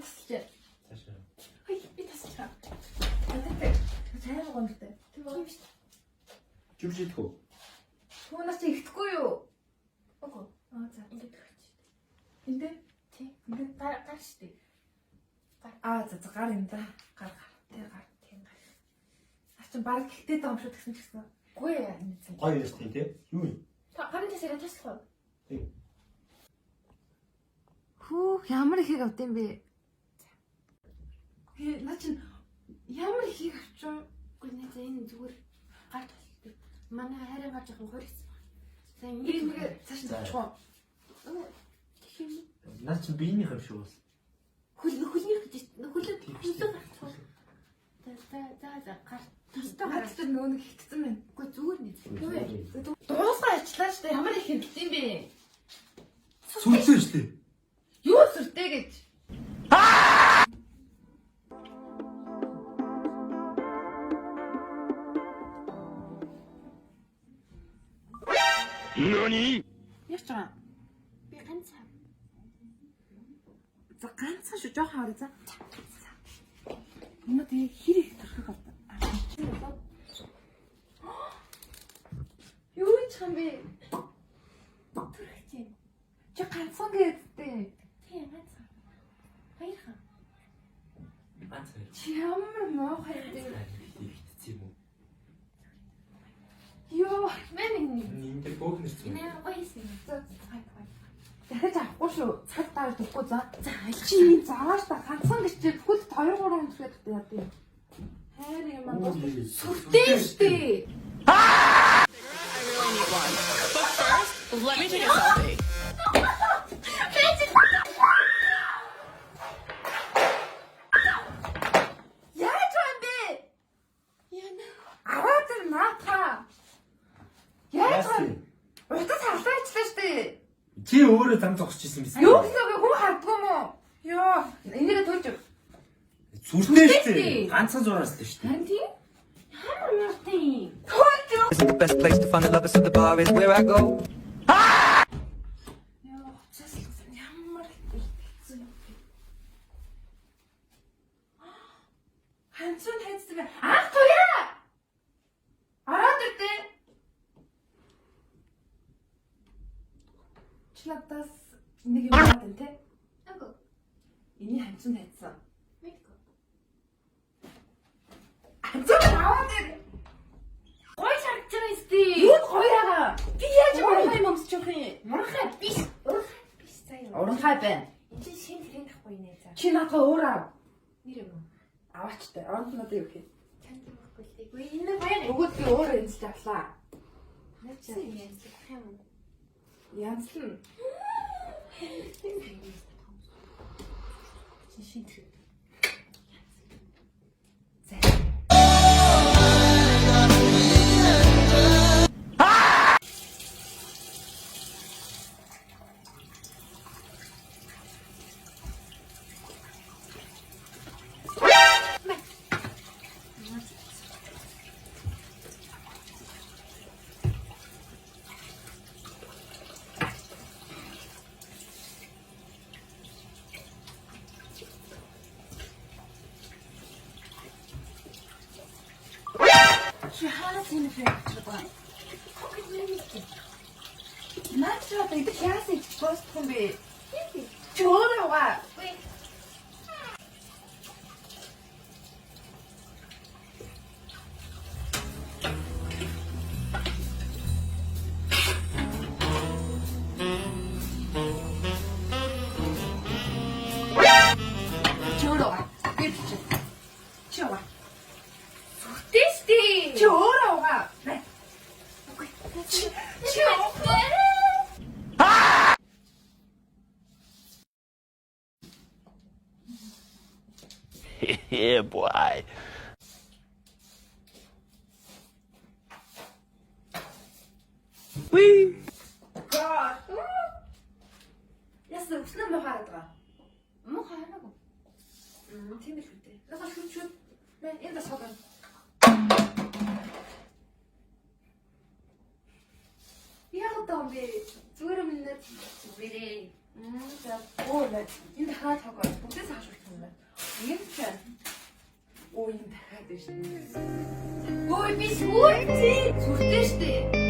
тасалж. Цаашаа. Хөөе би тасалж. Сайн гоо юм бэ? Тэр юм шүү. Жүжигдэх үү? Түүнээс чи ихэхгүй юу? Үгүй. За ингээд өгч. Эндээ? Тий. Ингээд гар шүү дээ. За гар юм да. Гар. Тэр гар. Тийм гар. Ачаа баг гэхдээ байгаа юм шүү гэсэн ч гэсэн. Үгүй яа энэ зэн. Гоё юм шүү дээ. Юу юм? Та гарын тасараа таслах уу? Тий. Хүү ямар ихийг авд юм бэ? Наа чин ямар ихийг авчих. Үгүй нэ энэ зүгээр гар толтой. Манай хайрын гар жоохон хоригдсан байна. За ингээд цааш нь тавчих. Наа чи биений юм шүү бас. Хөлнийх гэж хөлөө гарчих. За гар. Тастай хаттай нөгөө нэг хитцэн байна. Үгүй зүгээр нэ. Дуусаа ачлаа штэ ямар их хэмтд юм бэ? Сүрцэн шүү дээ. Юу сүртэй гэж? Нани? Яаж байгаа? Би ганцхан. За ганцхан шүү жоохон хараа за. Өмнө тэгээ хэр их төрхөг авдаг. Юу ч юм бэ? Төрхтэй. Чи ганцхан гэдтэй. Тийм ганцхан. Баярхан. Ганцхан. Чи ямар муухай юм бэ? Хитцээ юм уу? Йоо, мэн Энд бөөхнөр зүг. Энэ гоёсэн. за хай. Дахиж авахгүй шүү. Цаг дараа төгөхгүй за. За ойлгох. Чи зааш та ганцхан гэж чи бүхэл 2 3 хоног гээд яа тийм. Хайр юм аа. Сүртэй штэ. Let me take a selfie. Яаж юм бэ? Яна. Аваад ир наата. Яаж юм? Утас харлаачлаа штэ. Чи өөрөө зам зогсож ирсэн биз? Юу гэсэн бэ? Хүн хардгүй юм уу? Йоо, энийг төлж. Сүртэй шүү дээ. Ганцхан зураас л шүү дээ. Харин тийм. Ямар мартын. Төлж. Isn't the best place to find a lover, so the bar is where I go. Йоо, цэслсэн ямар хэцүү юм бэ? Ханцун хайцсан бэ? Ах туяа! Ороод ирдээ. Чи надаас нэг юм байна те? Аго. Эний ханцун хайцсан. Мэдгүй. Ханцун аваад ир. Гой шаргаж байгаа сте. Юу гоёроо? Би яаж Мурхай момсчих юм. Мурхай биш. Биш заяа. Уранхай байна. Энд чинь шинэ трend ахгүй нэ за. Чи надад өөр ав. Нэр юм уу? Аваачтай. Оронд надад юу гэх. Танд байхгүй л дээ. Гүй энэ баяр. Өгөөд би өөр энэс авлаа. Нэр чинь яаж юм. Янзлан. Шинэ трend. Чи хаана тийм юм бэ? Наач одоо идэх яасан гэж босдох юм бэ? Чи өөрөө ва. Чи өөрөө ва. Би чи ва. Тэсти. Чи өөрөө ва. Чи Yeah, boy. Whee! God. Яс өснө мө хараад байгаа. Муу хараагүй. Тийм л үү. Нахаа шүт. Мэн энэ согоо. Яг том би. Зүгээр өмнө зүгээрээ. За оо энэ дахиад тоглоо. Бүгдээс хашуулсан юм байна. Ийм ч байна. Оо энэ дахиад байна шүү. Ой би сүртэй. Сүртэй штэ.